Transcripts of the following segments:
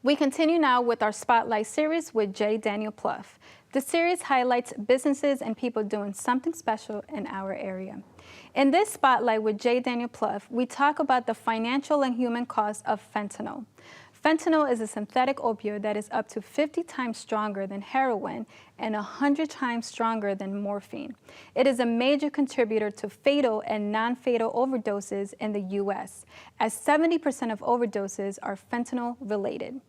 We continue now with our Spotlight series with J. Daniel Pluff. The series highlights businesses and people doing something special in our area. In this Spotlight with J. Daniel Pluff, we talk about the financial and human cost of fentanyl. Fentanyl is a synthetic opioid that is up to 50 times stronger than heroin and 100 times stronger than morphine. It is a major contributor to fatal and non-fatal overdoses in the U.S., as 70% of overdoses are fentanyl related.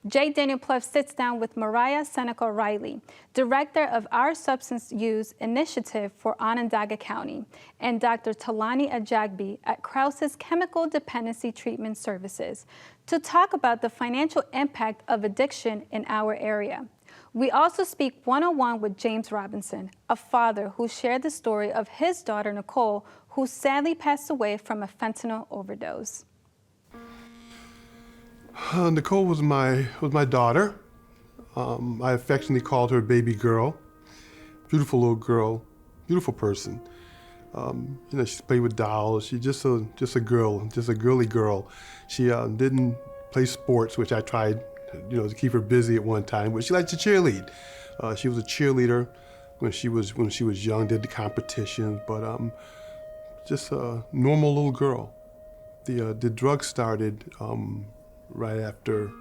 J. Daniel Pluff sits down with Mariah Senecal-Reilly, director of our Substance Use Initiative for Onondaga County, and Dr. Tolani Ajagbe at Crouse's Chemical Dependency Treatment Services, to talk about the financial impact of addiction in our area. We also speak one-on-one with James Robinson, a father who shared the story of his daughter Nicole, who sadly passed away from a fentanyl overdose. Nicole was my daughter. I affectionately called her baby girl. Beautiful little girl, beautiful person. She played with dolls. She's just a girl, just a girly girl. She didn't play sports, which I tried, to keep her busy at one time. But she liked to cheerlead. She was a cheerleader when she was young. Did the competitions, but just a normal little girl. The drug started right after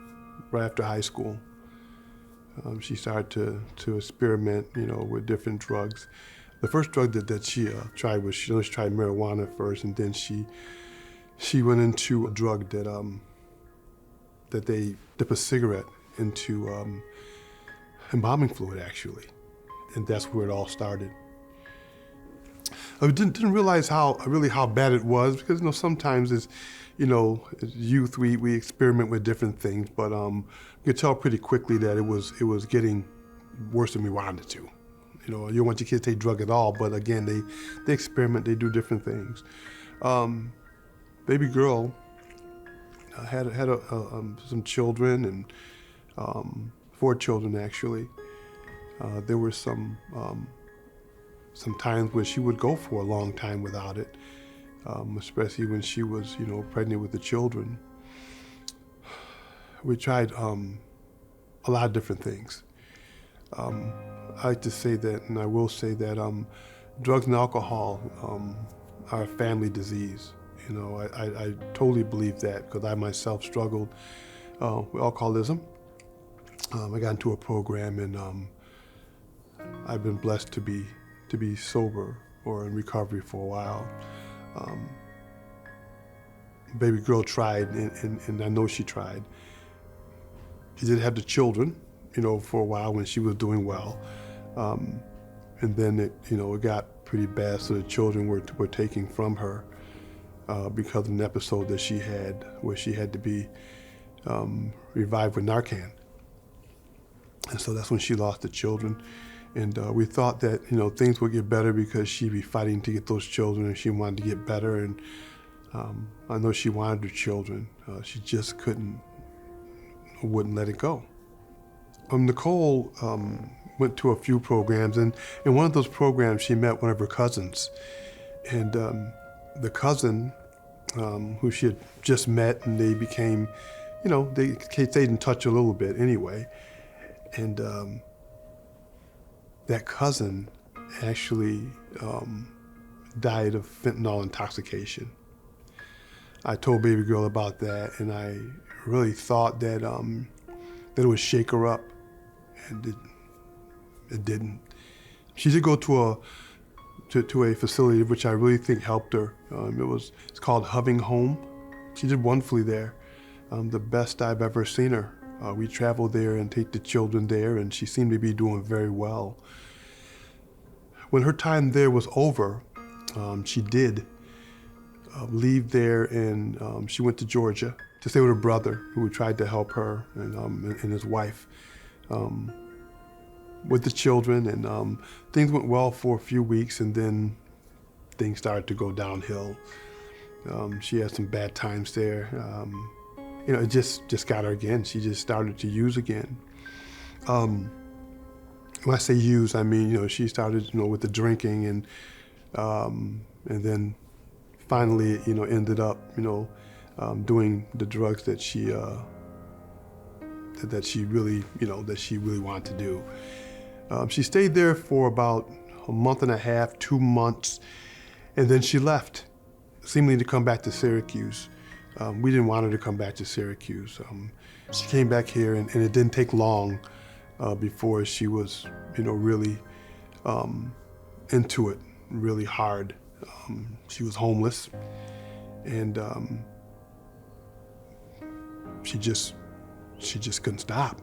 high school. She started to experiment, with different drugs. The first drug that she tried was she tried marijuana first, and then she went into a drug that they dip a cigarette into embalming fluid, actually, and that's where it all started. I didn't realize how bad it was, because sometimes it's as youth we experiment with different things, but you could tell pretty quickly that it was getting worse than we wanted it to. You don't want your kids to take drug at all, but again, they experiment, they do different things. Baby girl had some children, and 4 children actually. There were some times when she would go for a long time without it, especially when she was pregnant with the children. We tried a lot of different things. I like to say that, and I will say that drugs and alcohol are a family disease. I totally believe that, because I myself struggled with alcoholism. I got into a program, and I've been blessed to be sober or in recovery for a while. Baby girl tried, and I know she tried. She did have the children, for a while when she was doing well. And then it got pretty bad, so the children were taken from her because of an episode that she had where she had to be revived with Narcan. And so that's when she lost the children. And we thought that things would get better because she'd be fighting to get those children, and she wanted to get better. And I know she wanted her children. She just wouldn't let it go. Nicole went to a few programs, and in one of those programs she met one of her cousins. And the cousin, who she had just met, and they became, they stayed in touch a little bit anyway. And that cousin actually died of fentanyl intoxication. I told baby girl about that, and I really thought that it would shake her up, and it didn't. She did go to a facility which I really think helped her. It's called Hoving Home. She did wonderfully there. The best I've ever seen her. We traveled there and take the children there, and she seemed to be doing very well. When her time there was over, she did leave there, and she went to Georgia to stay with her brother, who tried to help her and his wife with the children. And things went well for a few weeks, and then things started to go downhill. She had some bad times there. It just got her again. She just started to use again. When I say use, I mean, she started, with the drinking, and then finally, ended up, doing the drugs that she that she really, wanted to do. She stayed there for about a month and a half, 2 months, and then she left, seemingly to come back to Syracuse. We didn't want her to come back to Syracuse. She came back here, and it didn't take long before she was, really into it, really hard. She was homeless, and she just couldn't stop.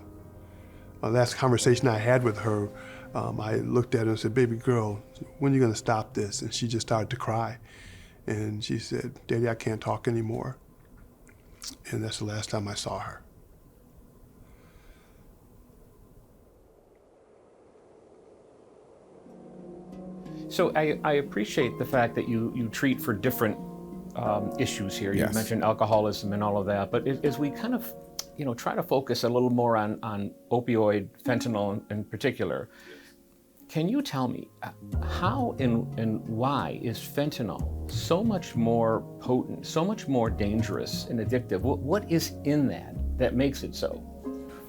Last conversation I had with her, I looked at her and said, "Baby girl, when are you gonna stop this?" And she just started to cry. And she said, "Daddy, I can't talk anymore." And that's the last time I saw her. So I appreciate the fact that you treat for different issues here. Yes. You mentioned alcoholism and all of that, but as we kind of, try to focus a little more on opioid, fentanyl in particular, can you tell me how and why is fentanyl so much more potent, so much more dangerous and addictive? What is in that makes it so?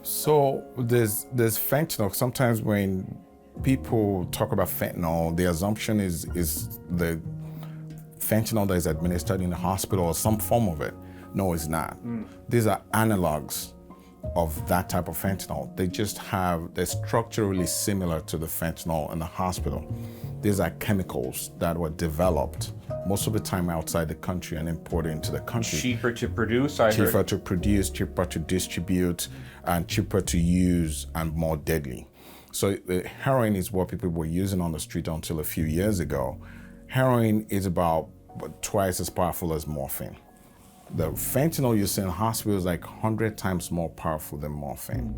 So there's fentanyl. Sometimes when people talk about fentanyl, the assumption is the fentanyl that is administered in the hospital or some form of it. No, it's not. These are analogs of that type of fentanyl. They're structurally similar to the fentanyl in the hospital. These are chemicals that were developed most of the time outside the country and imported into the country. Cheaper to produce, Cheaper to produce, cheaper to distribute, and cheaper to use, and more deadly. So heroin is what people were using on the street until a few years ago. Heroin is about twice as powerful as morphine. The fentanyl you see in hospitals is like 100 times more powerful than morphine.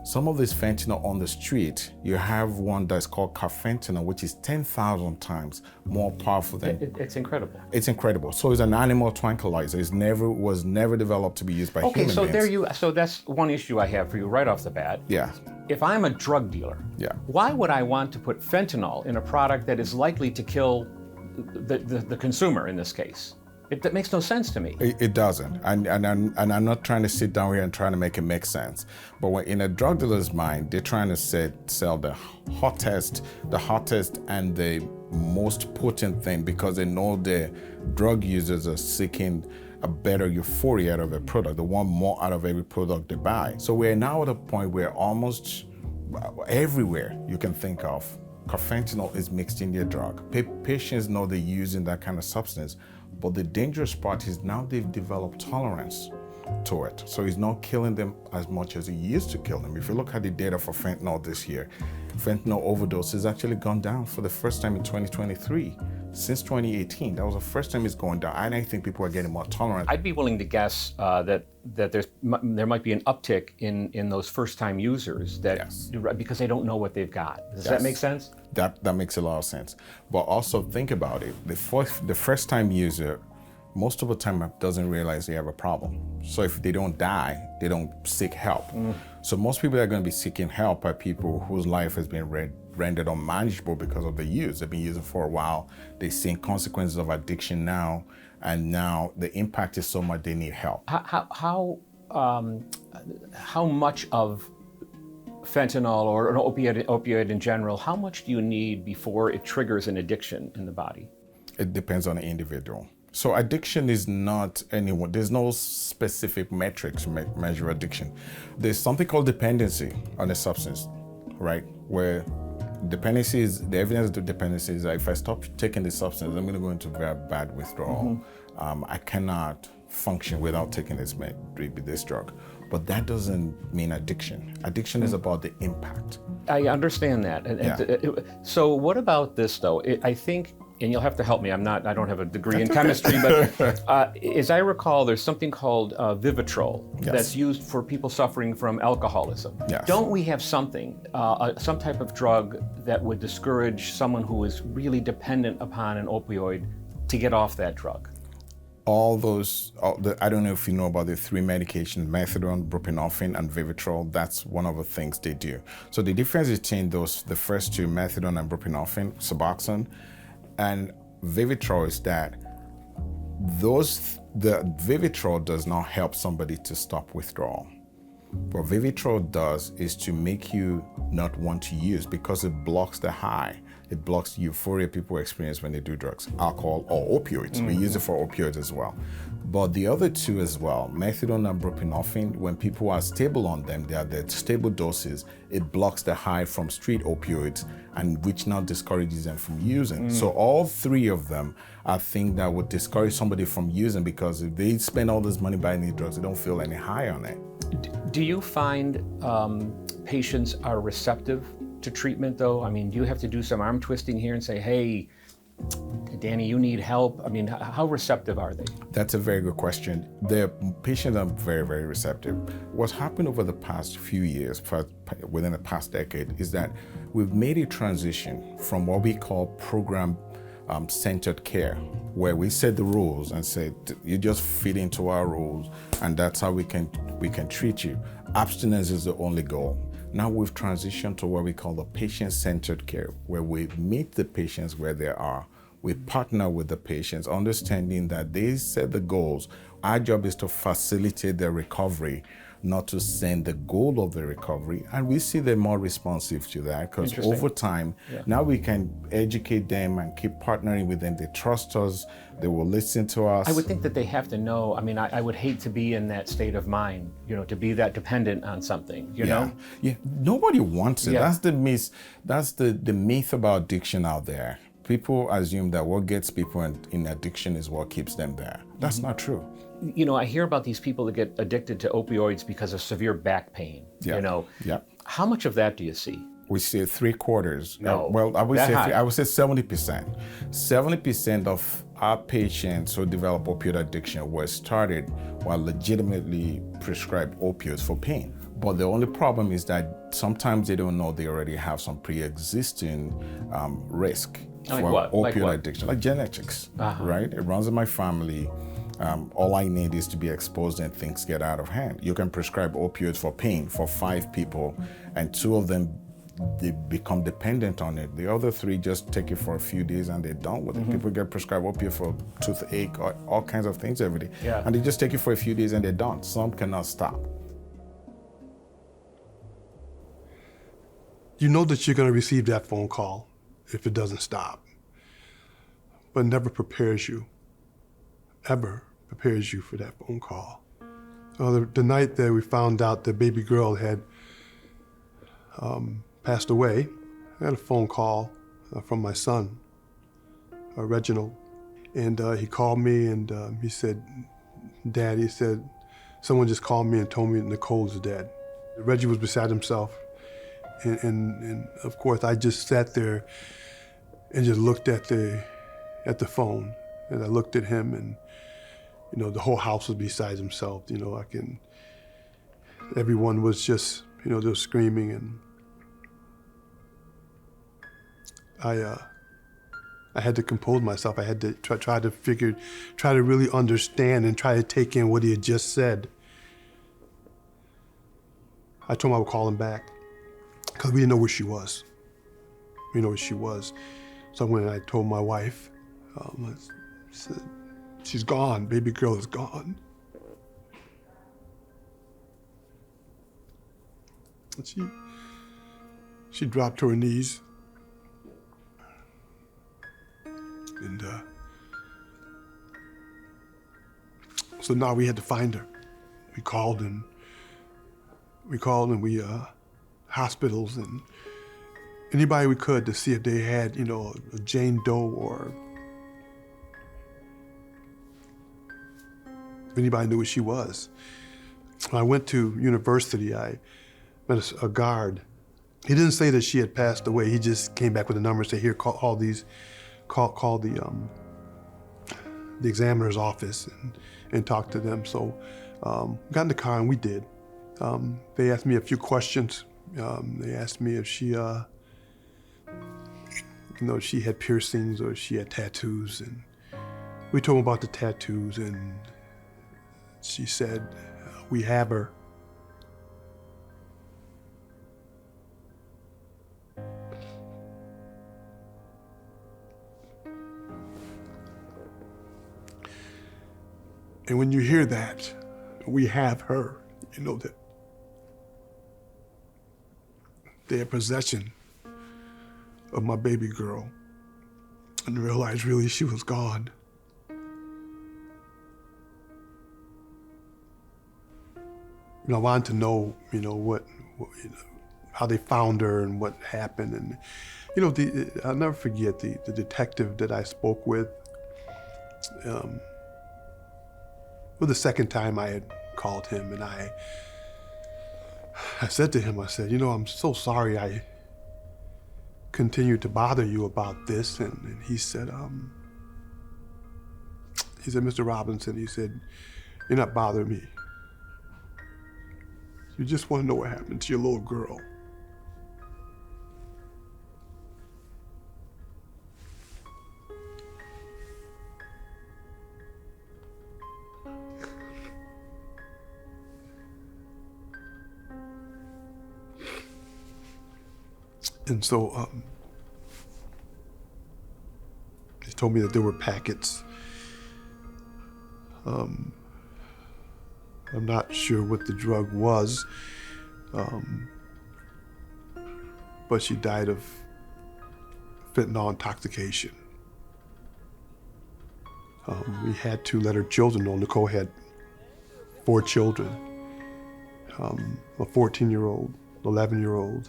Some of this fentanyl on the street, you have one that's called carfentanil, which is 10,000 times more powerful than... It's incredible. It's incredible. So it's an animal tranquilizer. Was never developed to be used by human beings. So that's one issue I have for you right off the bat. Yeah. If I'm a drug dealer, Yeah. why would I want to put fentanyl in a product that is likely to kill the consumer in this case? That makes no sense to me. It doesn't, and I'm not trying to sit down here and trying to make it make sense. But when in a drug dealer's mind, they're trying to sell the hottest and the most potent thing because they know the drug users are seeking a better euphoria out of a product. They want more out of every product they buy. So we're now at a point where almost everywhere you can think of, carfentanil is mixed in their drug. Patients know they're using that kind of substance. But the dangerous part is now they've developed tolerance to it. So it's not killing them as much as it used to kill them. If you look at the data for fentanyl this year, fentanyl overdose has actually gone down for the first time in 2023. Since 2018, that was the first time it's going down. And I think people are getting more tolerant. I'd be willing to guess that there might be an uptick in those first-time users because they don't know what they've got. Does that make sense? That makes a lot of sense. But also think about it. The first-time user, most of the time doesn't realize they have a problem. So if they don't die, they don't seek help. So most people that are going to be seeking help are people whose life has been rendered unmanageable because of the use. They've been using for a while. They're seeing consequences of addiction now, and now the impact is so much they need help. How much of fentanyl or an opioid in general, how much do you need before it triggers an addiction in the body? It depends on the individual. So addiction is not anyone. There's no specific metrics to measure addiction. There's something called dependency on a substance, right? Where dependency is, the evidence of dependency is that if I stop taking the substance, I'm going to go into very bad withdrawal. I cannot function without taking this drug. But that doesn't mean addiction. Addiction is about the impact. I understand that. So what about this though? I think, and you'll have to help me, I don't have a degree in chemistry, but as I recall, there's something called Vivitrol that's used for people suffering from alcoholism. Yes. Don't we have something, some type of drug that would discourage someone who is really dependent upon an opioid to get off that drug? I don't know if you know about the three medications, methadone, buprenorphine, and Vivitrol. That's one of the things they do. So the difference between the first two, methadone and buprenorphine, Suboxone, and Vivitrol is that the Vivitrol does not help somebody to stop withdrawal. What Vivitrol does is to make you not want to use because it blocks the high. It blocks the euphoria people experience when they do drugs, alcohol or opioids. We use it for opioids as well. But the other two as well, methadone and buprenorphine, when people are stable on them, they are the stable doses, it blocks the high from street opioids, and which now discourages them from using. So all three of them are things that would discourage somebody from using, because if they spend all this money buying these drugs, they don't feel any high on it. Do you find patients are receptive to treatment, though? I mean, do you have to do some arm twisting here and say, hey, Danny, you need help? I mean, how receptive are they? That's a very good question. The patients are very, very receptive. What's happened over the past few years, within the past decade, is that we've made a transition from what we call program-centered care, where we set the rules and say, you just fit into our rules, and that's how we can treat you. Abstinence is the only goal. Now we've transitioned to what we call the patient-centered care, where we meet the patients where they are. We partner with the patients, understanding that they set the goals. Our job is to facilitate their recovery, not to send the goal of the recovery. And we see them more responsive to that, because over time, now we can educate them and keep partnering with them. They trust us, they will listen to us. I would think that they have to know. I mean, I would hate to be in that state of mind, to be that dependent on something, you know? Yeah, nobody wants it. Yeah. That's the myth. That's the myth about addiction out there. People assume that what gets people in addiction is what keeps them there. That's not true. I hear about these people that get addicted to opioids because of severe back pain. Yeah. How much of that do you see? We see 3/4. No, well, I would say 70%. 70% of our patients who develop opioid addiction were started while legitimately prescribed opioids for pain. But the only problem is that sometimes they don't know they already have some pre-existing risk Like for what? opioid addiction, like genetics, right? It runs in my family. All I need is to be exposed and things get out of hand. You can prescribe opioids for pain for 5 people, and 2 of them, they become dependent on it. The other 3 just take it for a few days and they're done with it. People get prescribed opioid for toothache, or all kinds of things every day. Yeah. And they just take it for a few days and they're done. Some cannot stop. You know that you're going to receive that phone call if it doesn't stop, but never prepares you, ever prepares you for that phone call. The night that we found out the baby girl had passed away, I had a phone call from my son, Reginald, and he called me and he said, Dad, he said, someone just called me and told me Nicole is dead. Reggie was beside himself. And of course, I just sat there and just looked at the phone, and I looked at him, and the whole house was beside himself. Everyone was just, they were screaming, and I had to compose myself. I had to try to really understand and try to take in what he had just said. I told him I would call him back, because we didn't know where she was. We didn't know where she was. So when I told my wife, I said, she's gone, baby girl is gone. And she dropped to her knees. And so now we had to find her. We called and we hospitals and anybody we could to see if they had, a Jane Doe, or if anybody knew where she was. When I went to university, I met a guard. He didn't say that she had passed away. He just came back with a number and said, here, call the examiner's office and talk to them. So we got in the car and we did. They asked me a few questions. They asked me if she, she had piercings or she had tattoos, and we told them about the tattoos, and she said, we have her. And when you hear that, we have her, you know that they had possession of my baby girl and realized really she was gone. I wanted to know, what how they found her and what happened. And, I'll never forget the detective that I spoke with. Well, the second time I had called him, and I said to him, I said, I'm so sorry I continued to bother you about this. And he said, Mr. Robinson, he said, you're not bothering me. You just want to know what happened to your little girl. And so they told me that there were packets. I'm not sure what the drug was, but she died of fentanyl intoxication. We had to let her children know. Nicole had 4 children, a 14-year-old, 11-year-old,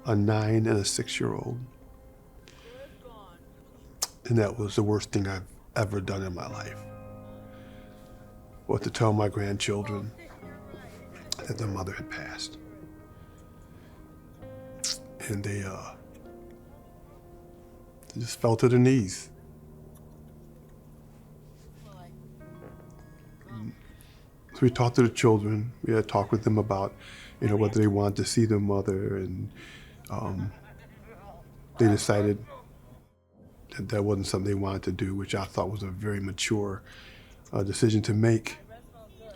a 9 and a 6-year-old. And that was the worst thing I've ever done in my life. Was to tell my grandchildren that their mother had passed. And they just fell to their knees. So we talked to the children. We had talked with them about, whether they wanted to see their mother, and they decided that that wasn't something they wanted to do, which I thought was a very mature decision to make.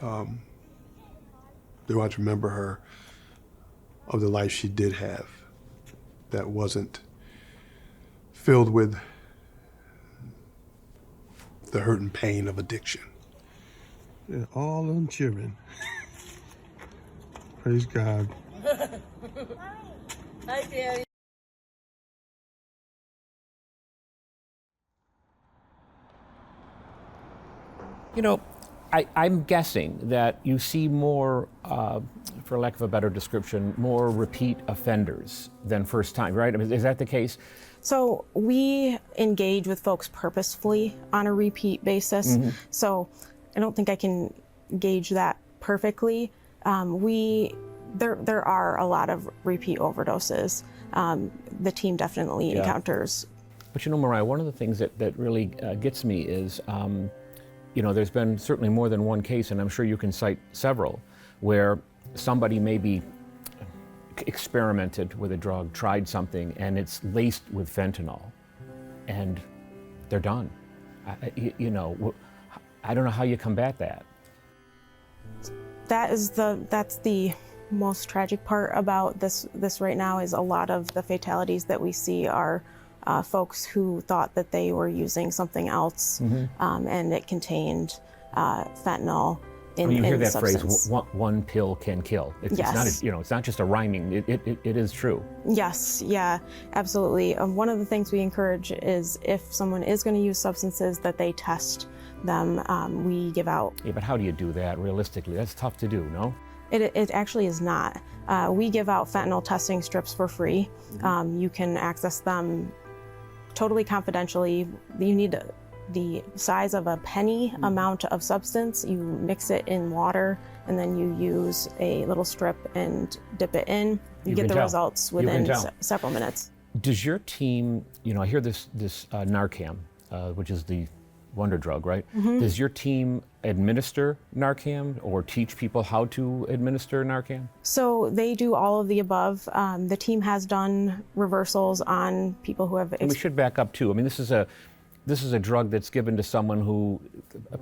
They wanted to remember her of the life she did have that wasn't filled with the hurt and pain of addiction. Yeah, all them children. Praise God. Hi, Daddy. I'm guessing that you see more, for lack of a better description, more repeat offenders than first time, right? I mean, is that the case? So we engage with folks purposefully on a repeat basis. Mm-hmm. So I don't think I can gauge that perfectly. There are a lot of repeat overdoses. The team definitely encounters. But Mariah, one of the things that really gets me is, there's been certainly more than one case, and I'm sure you can cite several, where somebody maybe experimented with a drug, tried something, and it's laced with fentanyl, and they're done. I don't know how you combat that. That's the most tragic part about this right now, is a lot of the fatalities that we see are folks who thought that they were using something else, and it contained fentanyl in you hear the that substance. phrase, one pill can kill. It's not, it's not just a rhyming, it is true. Yes, yeah, absolutely. One of the things we encourage is, if someone is going to use substances, that they test them. We give out. Yeah, but how do you do that realistically? That's tough to do, no? It actually is not. We give out fentanyl testing strips for free. You can access them totally confidentially. You need the size of a penny amount of substance. You mix it in water, and then you use a little strip and dip it in. You get the results within several minutes. Does your team, I hear this Narcan, which is the wonder drug, right? Mm-hmm. Does your team administer Narcan or teach people how to administer Narcan? So they do all of the above. The team has done reversals on people who have. And we should back up too. I mean, this is a drug that's given to someone who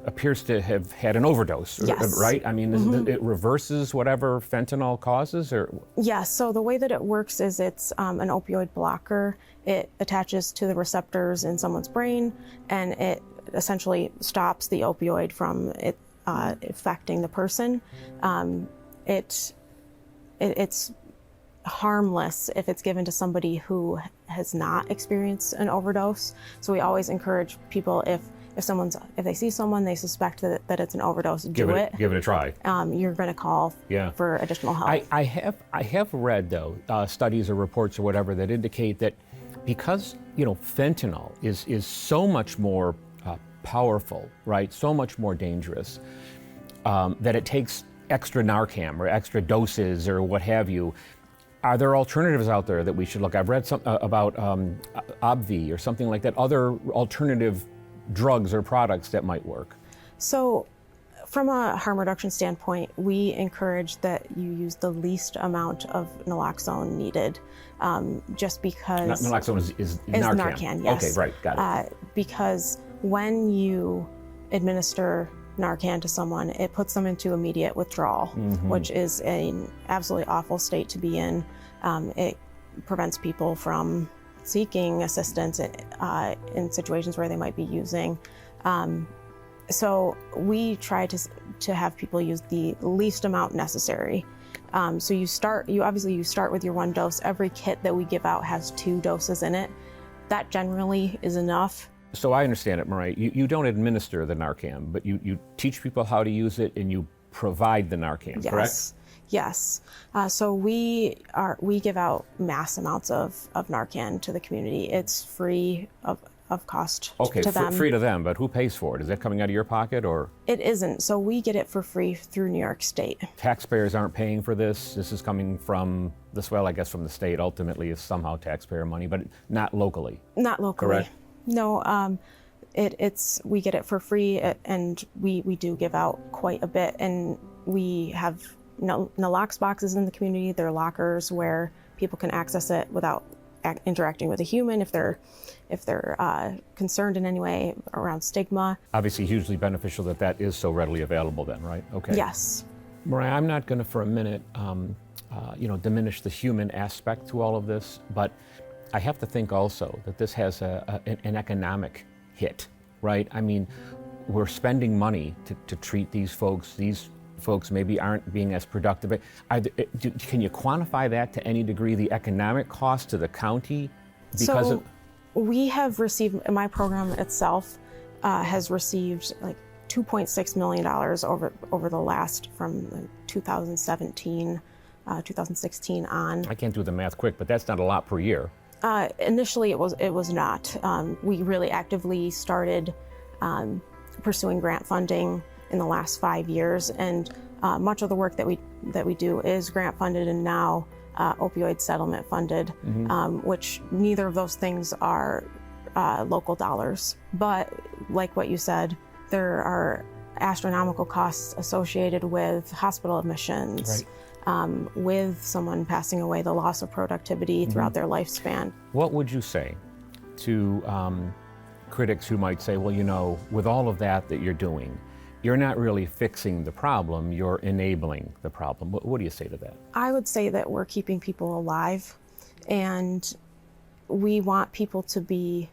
appears to have had an overdose, yes. Right? I mean, it reverses whatever fentanyl causes, or? Yes, so the way that it works is it's an opioid blocker. It attaches to the receptors in someone's brain, and it essentially stops the opioid from it affecting the person. It's harmless if it's given to somebody who has not experienced an overdose. So we always encourage people, if they see someone they suspect that it's an overdose, Give it a try. You're going to call for additional help. I have read though studies or reports or whatever that indicate that because fentanyl is so much more powerful, right? So much more dangerous that it takes extra Narcan or extra doses or what have you. Are there alternatives out there that we should look? I've read some about Obvi or something like that. Other alternative drugs or products that might work. So, from a harm reduction standpoint, we encourage that you use the least amount of naloxone needed, just because... Naloxone is Narcan? Narcan, yes. Okay, right, got it. Because when you administer Narcan to someone, it puts them into immediate withdrawal, which is an absolutely awful state to be in. It prevents people from seeking assistance in situations where they might be using. So we try to have people use the least amount necessary. So you start with your 1 dose. Every kit that we give out has 2 doses in it. That generally is enough. So I understand it, Mariah. You don't administer the Narcan, but you teach people how to use it and you provide the Narcan, correct? Yes. So we give out mass amounts of Narcan to the community. It's free of cost to them. Free to them, but who pays for it? Is that coming out of your pocket or? It isn't. So we get it for free through New York State. Taxpayers aren't paying for this. This is coming from I guess from the state. Ultimately, is somehow taxpayer money, but not locally. Not locally. Correct? No. We get it for free, and we do give out quite a bit, and we have nalox boxes in the community. They're lockers where people can access it without interacting with a human if they're concerned in any way around stigma. Obviously, hugely beneficial that is so readily available. Then, right? Okay. Yes. Mariah, I'm not going to for a minute, diminish the human aspect to all of this, but I have to think also that this has an economic hit, right? I mean, we're spending money to treat these folks. These folks maybe aren't being as productive. Can you quantify that to any degree, the economic cost to the county? We have received, my program itself has received like $2.6 million over the last, from 2017, 2016 on. I can't do the math quick, but that's not a lot per year. Initially, it was not. We really actively started pursuing grant funding in the last 5 years, and much of the work that we do is grant funded and now opioid settlement funded, which neither of those things are local dollars. But like what you said, there are astronomical costs associated with hospital admissions. Right. With someone passing away, the loss of productivity throughout their lifespan. What would you say to critics who might say, well, with all of that you're doing, you're not really fixing the problem, you're enabling the problem? What do you say to that? I would say that we're keeping people alive, and we want people to be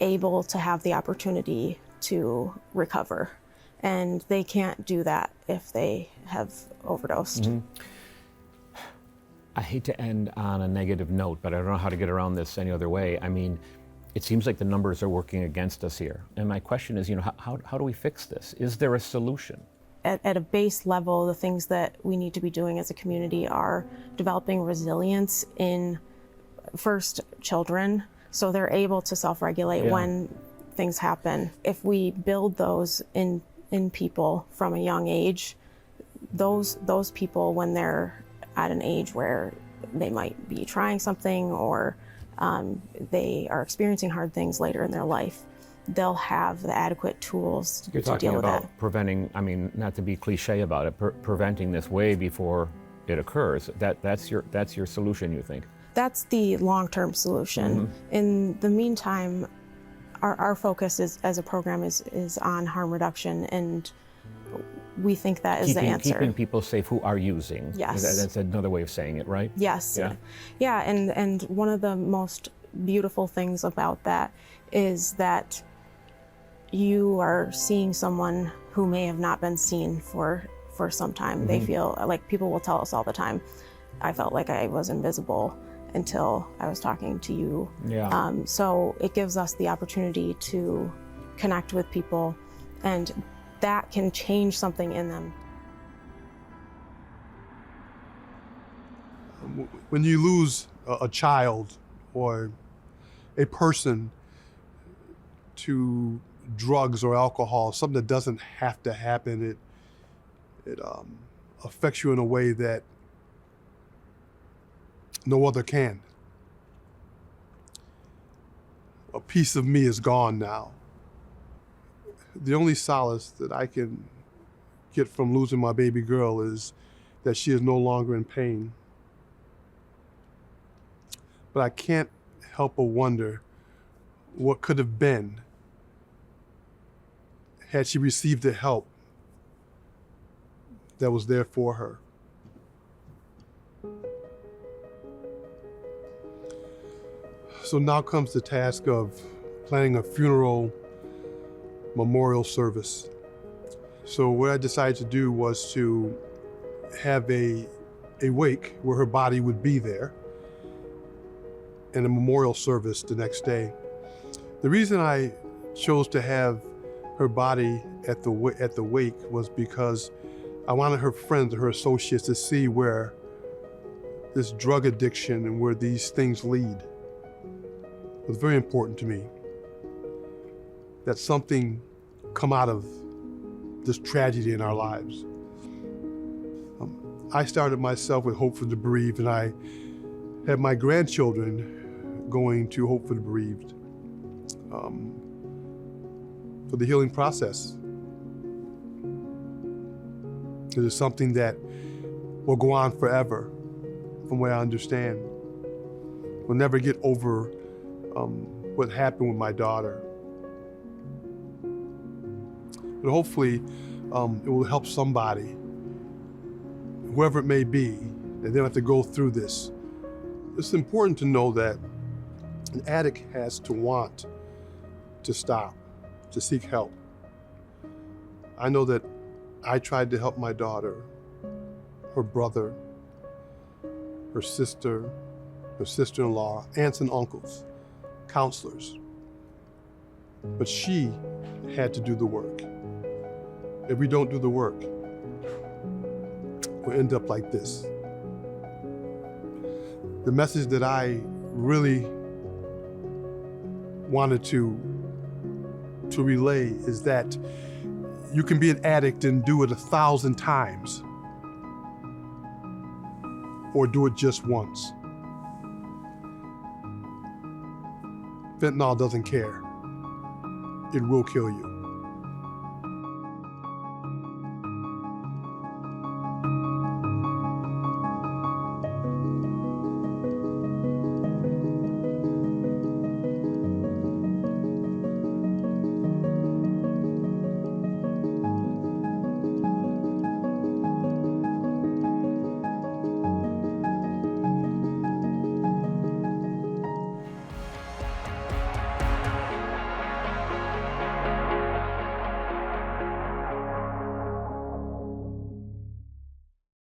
able to have the opportunity to recover. And they can't do that if they have overdosed. I hate to end on a negative note, but I don't know how to get around this any other way. I mean, it seems like the numbers are working against us here. And my question is, how do we fix this? Is there a solution? At a base level, the things that we need to be doing as a community are developing resilience in, first, children, so they're able to self-regulate when things happen. If we build those in people from a young age, those people, when they're at an age where they might be trying something or they are experiencing hard things later in their life, they'll have the adequate tools to deal with that. You're talking about preventing, I mean, not to be cliche about it, preventing this way before it occurs. That's your solution, you think? That's the long-term solution. In the meantime, our focus as a program is on harm reduction, and we think that is the answer. Keeping people safe who are using. Yes. That's another way of saying it, right? Yes. Yeah, and one of the most beautiful things about that is that you are seeing someone who may have not been seen for some time. They feel like, people will tell us all the time, I felt like I was invisible until I was talking to you. Yeah. So it gives us the opportunity to connect with people, and that can change something in them. When you lose a child or a person to drugs or alcohol, something that doesn't have to happen, it affects you in a way that no other can. A piece of me is gone now. The only solace that I can get from losing my baby girl is that she is no longer in pain. But I can't help but wonder what could have been had she received the help that was there for her. So now comes the task of planning a funeral memorial service. So what I decided to do was to have a wake where her body would be there and a memorial service the next day. The reason I chose to have her body at the wake was because I wanted her friends and her associates to see where this drug addiction and where these things lead. It was very important to me that something come out of this tragedy in our lives. I started myself with Hope for the Bereaved, and I had my grandchildren going to Hope for the Bereaved for the healing process. It is something that will go on forever, from what I understand. We'll never get over what happened with my daughter. But hopefully it will help somebody, whoever it may be, that they don't have to go through this. It's important to know that an addict has to want to stop, to seek help. I know that I tried to help my daughter, her brother, her sister-in-law, aunts and uncles, counselors. But she had to do the work. If we don't do the work, we'll end up like this. The message that I really wanted to relay is that you can be an addict and do it 1,000 times, or do it just once. Fentanyl doesn't care. It will kill you.